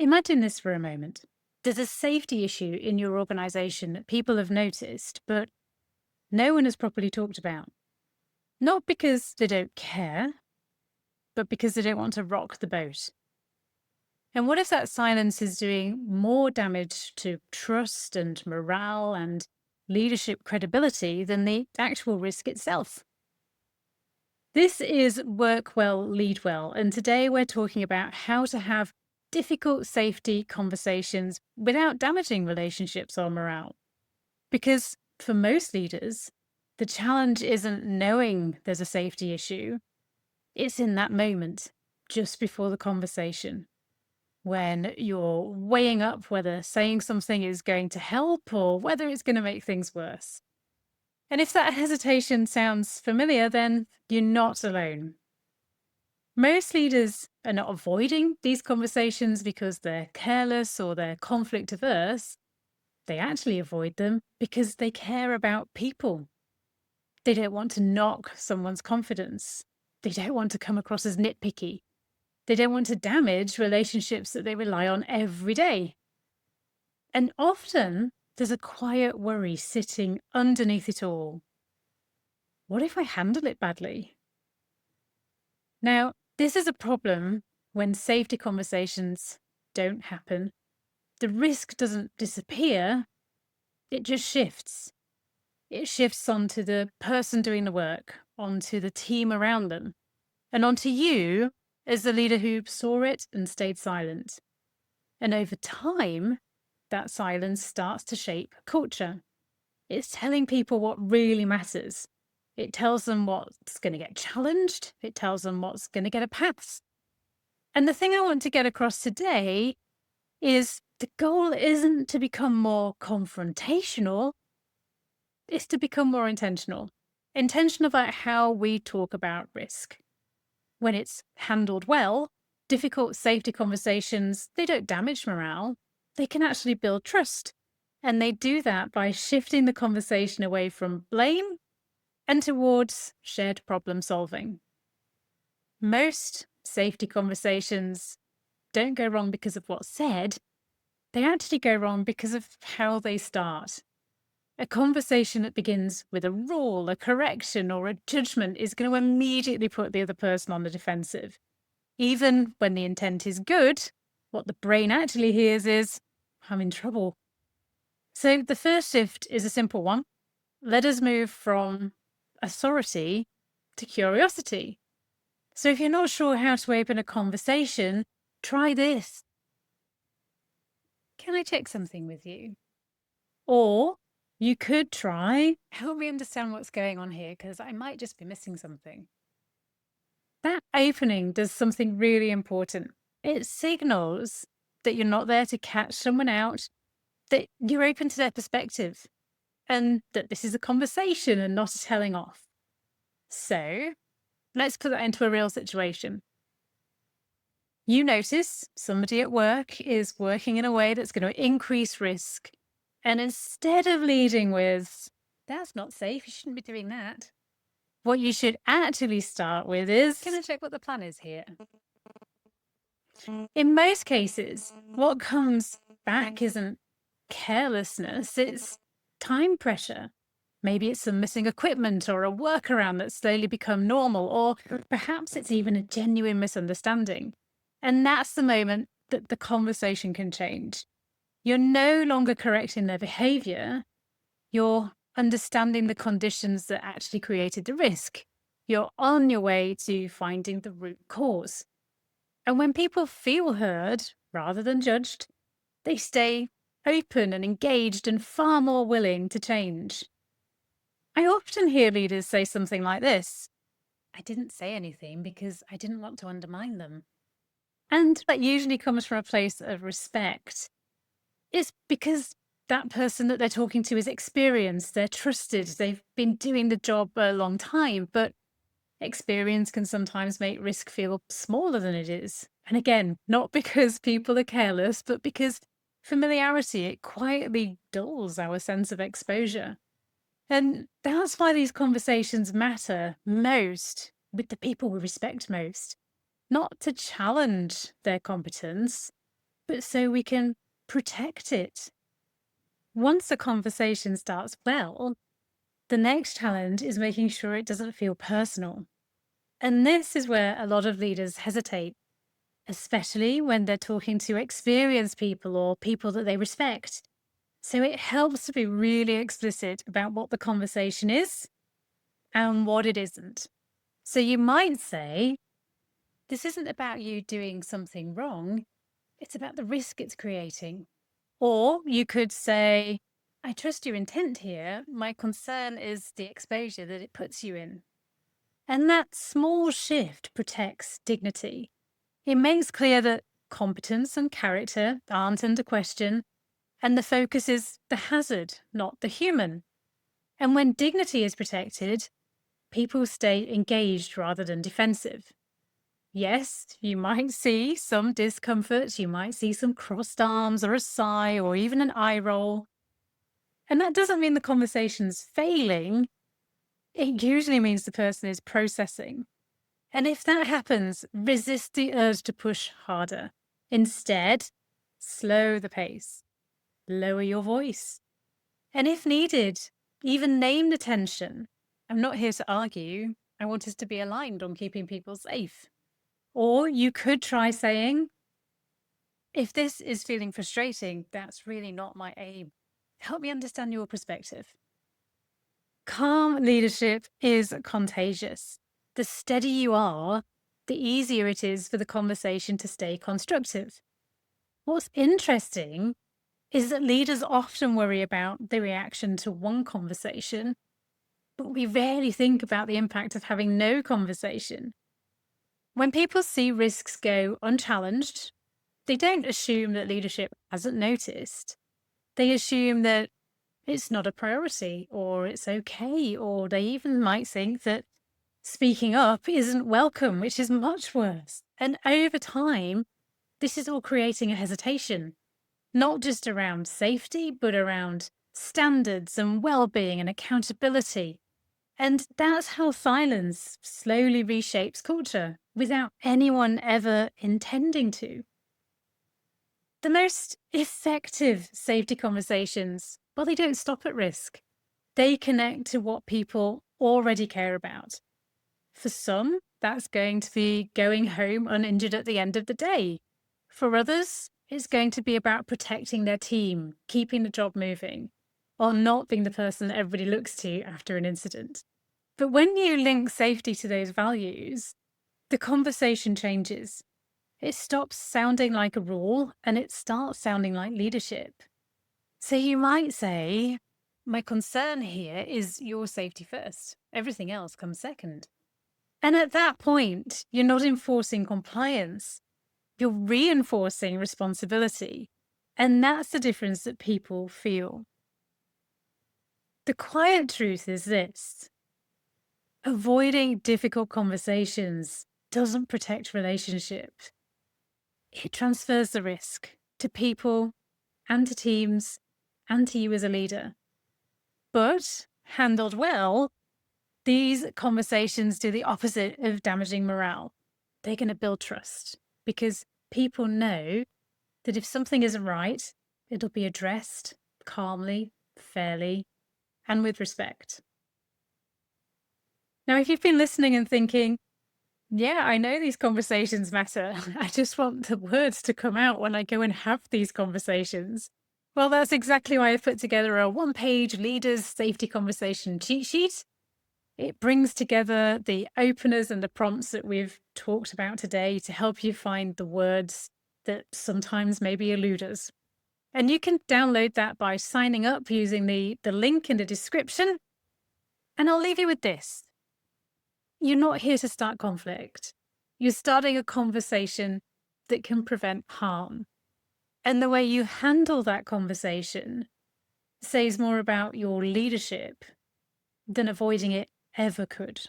Imagine this for a moment. There's a safety issue in your organization that people have noticed, but no one has properly talked about. Not because they don't care, but because they don't want to rock the boat. And what if that silence is doing more damage to trust and morale and leadership credibility than the actual risk itself? This is Work Well, Lead Well, and today we're talking about how to have difficult safety conversations without damaging relationships or morale. Because for most leaders, the challenge isn't knowing there's a safety issue, it's in that moment, just before the conversation, when you're weighing up whether saying something is going to help or whether it's going to make things worse. And if that hesitation sounds familiar, then you're not alone. Most leaders are not avoiding these conversations because they're careless or they're conflict averse. They actually avoid them because they care about people. They don't want to knock someone's confidence. They don't want to come across as nitpicky. They don't want to damage relationships that they rely on every day. And often there's a quiet worry sitting underneath it all. What if I handle it badly? Now, this is a problem when safety conversations don't happen. The risk doesn't disappear, it just shifts. It shifts onto the person doing the work, onto the team around them, and onto you as the leader who saw it and stayed silent. And over time, that silence starts to shape culture. It's telling people what really matters. It tells them what's going to get challenged. It tells them what's going to get a pass. And the thing I want to get across today is the goal isn't to become more confrontational, it's to become more intentional. Intentional about how we talk about risk. When it's handled well, difficult safety conversations, they don't damage morale. They can actually build trust. And they do that by shifting the conversation away from blame and towards shared problem solving. Most safety conversations don't go wrong because of what's said, they actually go wrong because of how they start. A conversation that begins with a rule, a correction, or a judgment is going to immediately put the other person on the defensive. Even when the intent is good, what the brain actually hears is, I'm in trouble. So the first shift is a simple one. Let us move from authority to curiosity. So if you're not sure how to open a conversation, try this. Can I check something with you? Or you could try, help me understand what's going on here, because I might just be missing something. That opening does something really important. It signals that you're not there to catch someone out, that you're open to their perspective, and that this is a conversation and not a telling off. So let's put that into a real situation. You notice somebody at work is working in a way that's going to increase risk. And instead of leading with, that's not safe, you shouldn't be doing that, what you should actually start with is, can I check what the plan is here? In most cases, what comes back isn't carelessness, it's time pressure. Maybe it's some missing equipment or a workaround that's slowly become normal, or perhaps it's even a genuine misunderstanding. And that's the moment that the conversation can change. You're no longer correcting their behavior. You're understanding the conditions that actually created the risk. You're on your way to finding the root cause. And when people feel heard rather than judged, they stay open and engaged and far more willing to change. I often hear leaders say something like this: I didn't say anything because I didn't want to undermine them. And that usually comes from a place of respect. It's because that person that they're talking to is experienced, they're trusted, they've been doing the job a long time, but experience can sometimes make risk feel smaller than it is. And again, not because people are careless, but because familiarity, it quietly dulls our sense of exposure. And that's why these conversations matter most with the people we respect most. Not to challenge their competence, but so we can protect it. Once a conversation starts well, the next challenge is making sure it doesn't feel personal. And this is where a lot of leaders hesitate, especially when they're talking to experienced people or people that they respect. So it helps to be really explicit about what the conversation is and what it isn't. So you might say, this isn't about you doing something wrong, it's about the risk it's creating. Or you could say, I trust your intent here. My concern is the exposure that it puts you in. And that small shift protects dignity. It makes clear that competence and character aren't under question, and the focus is the hazard, not the human. And when dignity is protected, people stay engaged rather than defensive. Yes, you might see some discomfort, you might see some crossed arms or a sigh or even an eye roll. And that doesn't mean the conversation's failing. It usually means the person is processing. And if that happens, resist the urge to push harder. Instead, slow the pace, lower your voice. And if needed, even name the tension. I'm not here to argue. I want us to be aligned on keeping people safe. Or you could try saying, if this is feeling frustrating, that's really not my aim. Help me understand your perspective. Calm leadership is contagious. The steadier you are, the easier it is for the conversation to stay constructive. What's interesting is that leaders often worry about the reaction to one conversation, but we rarely think about the impact of having no conversation. When people see risks go unchallenged, they don't assume that leadership hasn't noticed. They assume that it's not a priority or it's okay, or they even might think that speaking up isn't welcome, which is much worse. And over time, this is all creating a hesitation, not just around safety, but around standards and well-being and accountability. And that's how silence slowly reshapes culture without anyone ever intending to. The most effective safety conversations, well, they don't stop at risk. They connect to what people already care about. For some, that's going to be going home uninjured at the end of the day. For others, it's going to be about protecting their team, keeping the job moving, or not being the person that everybody looks to after an incident. But when you link safety to those values, the conversation changes. It stops sounding like a rule and it starts sounding like leadership. So you might say, my concern here is your safety first. Everything else comes second. And at that point, you're not enforcing compliance, you're reinforcing responsibility. And that's the difference that people feel. The quiet truth is this: avoiding difficult conversations doesn't protect relationships. It transfers the risk to people and to teams and to you as a leader. But handled well, these conversations do the opposite of damaging morale. They're going to build trust because people know that if something isn't right, it'll be addressed calmly, fairly, and with respect. Now, if you've been listening and thinking, yeah, I know these conversations matter. I just want the words to come out when I go and have these conversations. Well, that's exactly why I've put together a one-page leaders safety conversation cheat sheet. It brings together the openers and the prompts that we've talked about today to help you find the words that sometimes maybe elude us. And you can download that by signing up using the link in the description. And I'll leave you with this. You're not here to start conflict. You're starting a conversation that can prevent harm. And the way you handle that conversation says more about your leadership than avoiding it ever could.